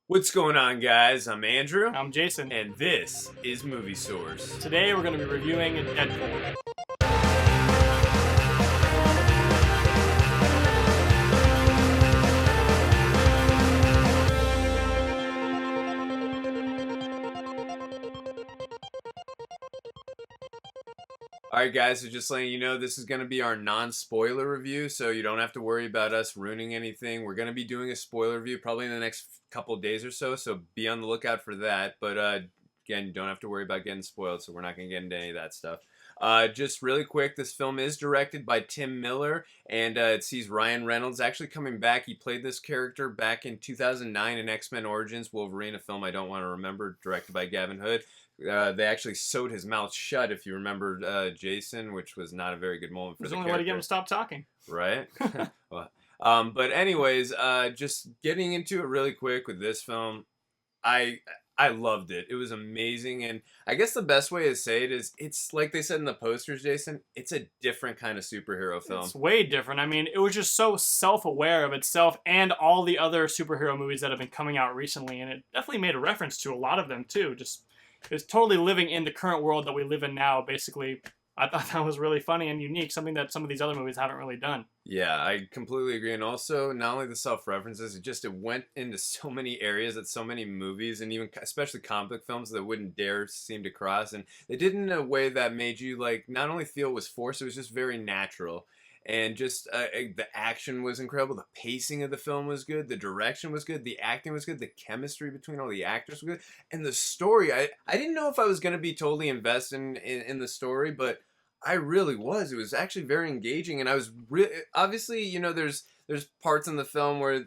What's going on, guys? I'm Andrew, I'm Jason. and this is Movie Source. Today we're going to be reviewing Deadpool. Alright, guys, so just letting you know, this is going to be our non-spoiler review, so you don't have to worry about us ruining anything. We're going to be doing a spoiler review probably in the next couple days or so be on the lookout for that. But again, you don't have to worry about getting spoiled, so we're not going to get into any of that stuff. Just really quick, this film is directed by Tim Miller, and it sees Ryan Reynolds actually coming back. He played this character back in 2009 in X-Men Origins Wolverine, a film I don't want to remember, directed by Gavin Hood. They actually sewed his mouth shut, if you remember, Jason, which was not a very good moment for There's the only character. way to get him to stop talking. Right? Well, but anyways, just getting into it really quick with this film, I loved it. It was amazing, and I guess the best way to say it is, it's like they said in the posters, Jason, it's a different kind of superhero film. It's way different. I mean, it was just so self-aware of itself and all the other superhero movies that have been coming out recently, and it definitely made a reference to a lot of them, too. Just, it was totally living in the current world that we live in now, basically. I thought that was really funny and unique, something that some of these other movies haven't really done. Yeah, I completely agree. And also, not only the self-references, it went into so many areas that so many movies, and even especially comic book films, that wouldn't dare seem to cross. And they did it in a way that made you, like, not only feel it was forced, it was just very natural. And just the action was incredible. The pacing of the film was good. The direction was good. The acting was good. The chemistry between all the actors was good. And the story, I didn't know if I was going to be totally invested in the story, but I really was. It was actually very engaging. And I was really, obviously, there's parts in the film where,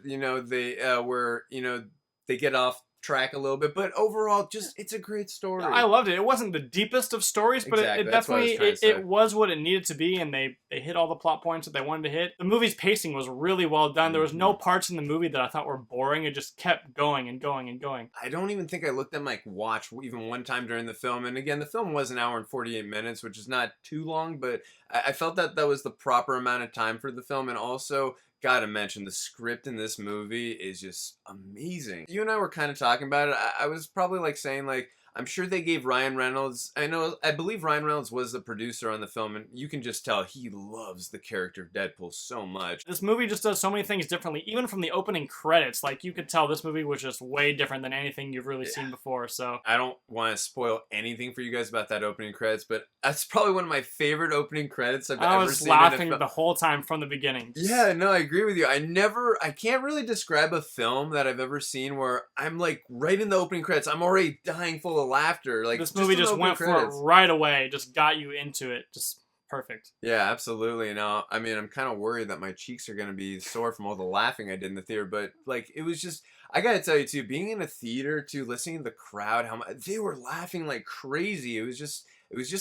they get off track a little bit, but overall, just, it's a great story. I loved it. It wasn't the deepest of stories, but Exactly. it That's what I was definitely trying to say. it was what it needed to be, and they hit all the plot points that they wanted to hit. The movie's pacing was really well done. There was no parts in the movie that I thought were boring. It just kept going and going and going. I don't even think I looked at my watch even one time during the film. And again, the film was an hour and 48 minutes, which is not too long, but I felt that that was the proper amount of time for the film. And also, gotta mention, the script in this movie is just amazing. You and I were kind of talking about it. I was probably like saying, like, I'm sure they gave Ryan Reynolds, I believe Ryan Reynolds was the producer on the film, and you can just tell he loves the character of Deadpool so much. This movie just does so many things differently, even from the opening credits. Like, you could tell this movie was just way different than anything you've really seen before, so. I don't want to spoil anything for you guys about that opening credits, but that's probably one of my favorite opening credits I've ever seen. I was laughing the whole time from the beginning. Yeah, no, I agree with you. I can't really describe a film that I've ever seen where I'm like, right in the opening credits, I'm already dying full of laughter. Like, this movie just went for it right away, just got you into it, just perfect. Yeah, absolutely. Now, I mean, I'm kind of worried that my cheeks are going to be sore from all the laughing I did in the theater, but like, it was just, I got to tell you too, being in a theater too, listening to the crowd, how much they were laughing like crazy. It was just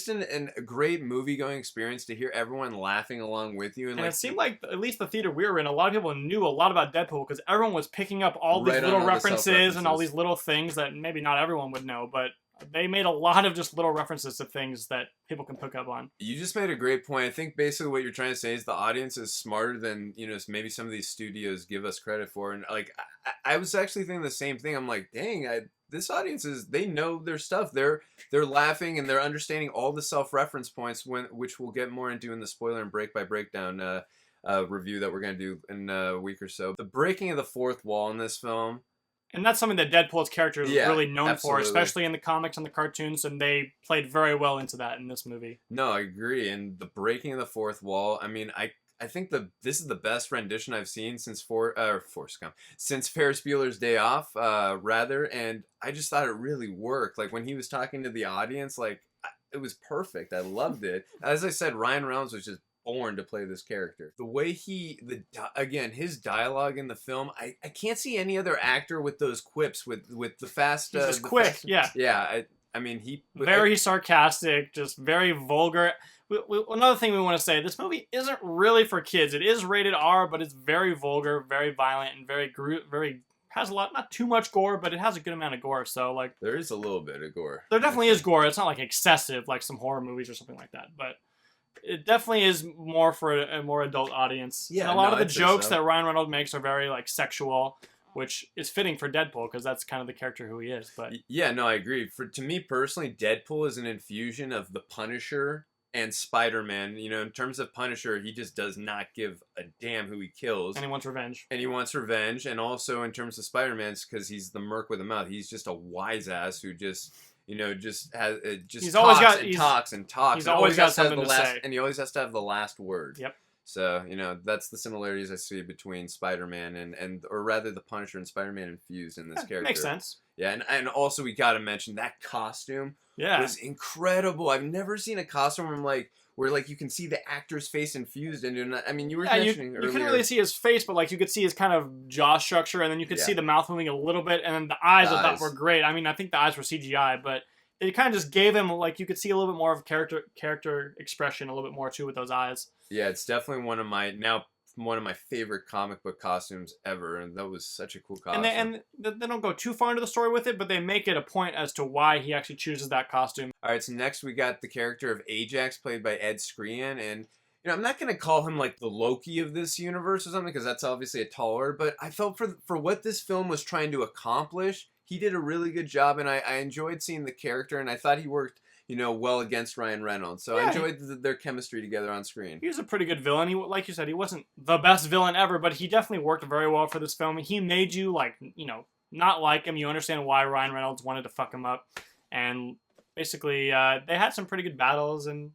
a great movie-going experience to hear everyone laughing along with you. And like, it seemed like, at least the theater we were in, a lot of people knew a lot about Deadpool because everyone was picking up all these little references and all these little things that maybe not everyone would know, but they made a lot of just little references to things that people can pick up on. You just made a great point. I think basically what you're trying to say is the audience is smarter than, maybe some of these studios give us credit for. And like, I was actually thinking the same thing. I'm like, dang, this audience they know their stuff. They're laughing and they're understanding all the self-reference points, which we'll get more into in the spoiler and break by breakdown review that we're going to do in a week or so. The breaking of the fourth wall in this film. And that's something that Deadpool's character is really known for, especially in the comics and the cartoons, and they played very well into that in this movie. No, I agree. And the breaking of the fourth wall, I mean, I think this is the best rendition I've seen since since Ferris Bueller's Day Off, rather, and I just thought it really worked. Like, when he was talking to the audience, like, it was perfect. I loved it. As I said, Ryan Reynolds was just born to play this character. The way his dialogue in the film, I can't see any other actor with those quips, with the fast. He's just quick, yeah. Yeah, I mean, very sarcastic, just very vulgar. Another thing we want to say, this movie isn't really for kids. It is rated R, but it's very vulgar, very violent, and very has a lot, not too much gore, but it has a good amount of gore. So, like, there is a little bit of gore. There definitely is gore. It's not like excessive, like some horror movies or something like that, but it definitely is more for a more adult audience. Yeah, and a lot of the jokes that Ryan Reynolds makes are very, like, sexual. which is fitting for Deadpool because that's kind of the character who he is. But Yeah, no, I agree. To me personally, Deadpool is an infusion of the Punisher and Spider-Man. You know, in terms of Punisher, he just does not give a damn who he kills. And he wants revenge. And also in terms of Spider-Man's, because he's the merc with a mouth. He's just a wise ass who just, you know, just has just He's talks always got- and he's- talks and talks. he's and always got has to have something the to last, say. and he always has to have the last word. Yep. So, you know, that's the similarities I see between Spider-Man and or rather the Punisher and Spider-Man infused in this character. Makes sense. Yeah, and also we got to mention that costume Yeah. was incredible. I've never seen a costume where like you can see the actor's face infused into it. I mean, you were mentioning you earlier. couldn't really see his face, but like you could see his kind of jaw structure, and then you could Yeah. see the mouth moving a little bit, and then the eyes The I thought eyes. were great. I mean, I think the eyes were CGI, but it kind of just gave him like you could see a little bit more of character expression, a little bit more too with those eyes. Yeah, it's definitely one of my favorite comic book costumes ever, and that was such a cool costume. And they don't go too far into the story with it, but they make it a point as to why he actually chooses that costume. All right, so next we got the character of Ajax, played by Ed Skrein, and you know I'm not gonna call him like the Loki of this universe or something because that's obviously a tall order, but I felt for what this film was trying to accomplish, he did a really good job, and I enjoyed seeing the character, and I thought he worked, you know, well against Ryan Reynolds. So I Yeah, enjoyed their chemistry together on screen. He was a pretty good villain. He, like you said, he wasn't the best villain ever, but he definitely worked very well for this film. He made you like, you know, not like him. You understand why Ryan Reynolds wanted to fuck him up, and basically, they had some pretty good battles, and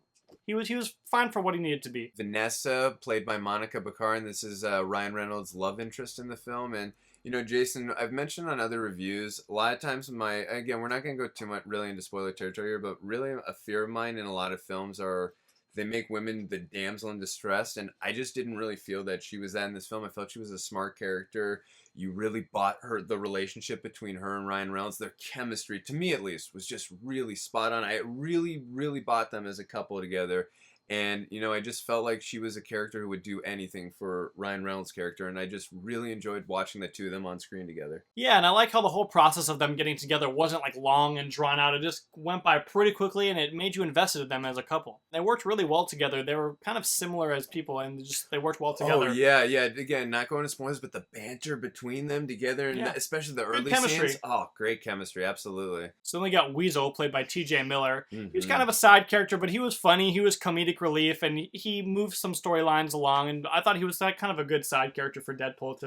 he was fine for what he needed to be. Vanessa, played by Monica Baccarin, this is Ryan Reynolds' love interest in the film, and you know, Jason, I've mentioned on other reviews, a lot of times again, we're not going to go too much really into spoiler territory here, but really a fear of mine in a lot of films are they make women the damsel in distress, and I just didn't really feel that she was that in this film. I felt she was a smart character. You really bought the relationship between her and Ryan Reynolds. Their chemistry, to me at least, was just really spot on. I really, really bought them as a couple together. And, you know, I just felt like she was a character who would do anything for Ryan Reynolds' character, and I just really enjoyed watching the two of them on screen together. Yeah, and I like how the whole process of them getting together wasn't like long and drawn out. It just went by pretty quickly, and it made you invested in them as a couple. They worked really well together. They were kind of similar as people, and they worked well together. Oh, yeah. Again, not going to spoilers, but the banter between them together, and especially the early chemistry. scenes. Oh, great chemistry, absolutely. So then we got Weasel, played by T.J. Miller. Mm-hmm. He was kind of a side character, but he was funny. He was comedic relief, and he moved some storylines along. And I thought he was that kind of a good side character for Deadpool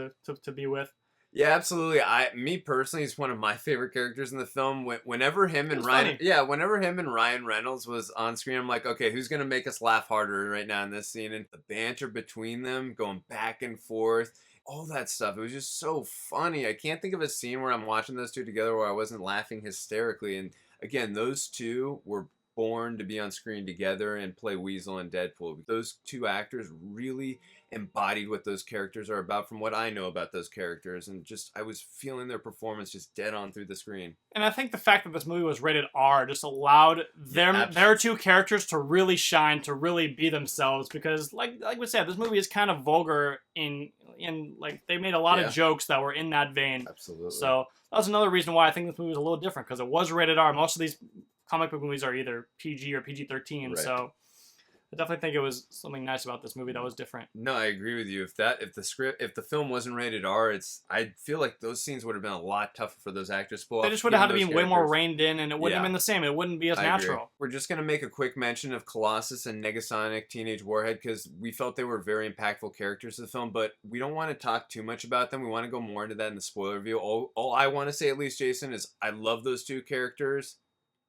to be with. Yeah, absolutely. Me personally, he's one of my favorite characters in the film. Whenever him and Ryan Reynolds was on screen, I'm like, okay, who's gonna make us laugh harder right now in this scene? And the banter between them, going back and forth, all that stuff. It was just so funny. I can't think of a scene where I'm watching those two together where I wasn't laughing hysterically. And again, those two were born to be on screen together and play Weasel and Deadpool. Those two actors really embodied what those characters are about from what I know about those characters, and just I was feeling their performance just dead on through the screen. And I think the fact that this movie was rated R just allowed their two characters to really shine, to really be themselves, because like we said, this movie is kind of vulgar in like they made a lot of jokes that were in that vein. Absolutely. So that was another reason why I think this movie was a little different, because it was rated R. Most of these comic book movies are either PG or PG-13, right. So I definitely think it was something nice about this movie that was different. No, I agree with you. If the film wasn't rated R, I feel like those scenes would have been a lot tougher for those actors to pull off. They just would have had to be way more reined in, and it wouldn't have been the same. It wouldn't be as natural. Agree. We're just going to make a quick mention of Colossus and Negasonic Teenage Warhead because we felt they were very impactful characters of the film, but we don't want to talk too much about them. We want to go more into that in the spoiler review. All I want to say, at least, Jason, is I love those two characters.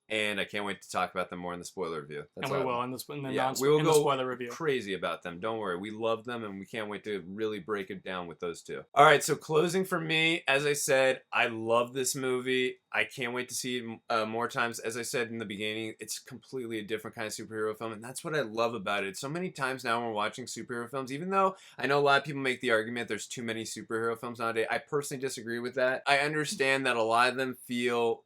And I can't wait to talk about them more in the spoiler review. And we will in the spoiler review. Crazy about them. Don't worry. We love them, and we can't wait to really break it down with those two. All right, so closing for me, as I said, I love this movie. I can't wait to see it more times. As I said in the beginning, it's completely a different kind of superhero film, and that's what I love about it. So many times now when we're watching superhero films, even though I know a lot of people make the argument there's too many superhero films nowadays, I personally disagree with that. I understand that a lot of them feel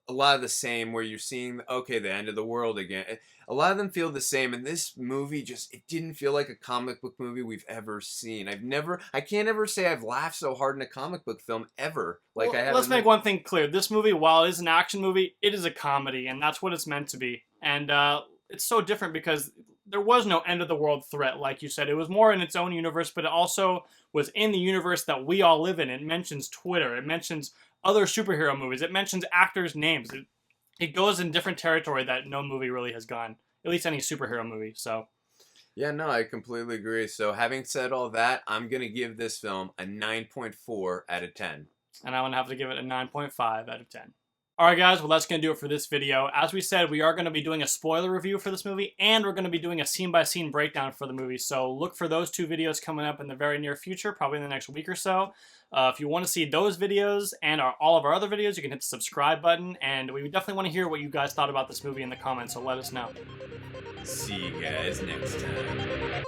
a lot of the same, where you're seeing the end of the world again. A lot of them feel the same, and this movie it didn't feel like a comic book movie we've ever seen. I can't ever say I've laughed so hard in a comic book film ever. Like, I have. Let's make one thing clear: this movie, while it is an action movie, it is a comedy, and that's what it's meant to be. And it's so different because there was no end of the world threat, like you said. It was more in its own universe, but it also was in the universe that we all live in. It mentions Twitter. It mentions other superhero movies. It mentions actors' names. It goes in different territory that no movie really has gone. At least any superhero movie. So Yeah, no, I completely agree. So having said all that, I'm going to give this film a 9.4 out of 10. and I'm going to have to give it a 9.5 out of 10. Alright guys, well that's going to do it for this video. As we said, we are going to be doing a spoiler review for this movie, and we're going to be doing a scene-by-scene breakdown for the movie, so look for those two videos coming up in the very near future, probably in the next week or so. If you want to see those videos and all of our other videos, you can hit the subscribe button, and we definitely want to hear what you guys thought about this movie in the comments, so let us know. See you guys next time.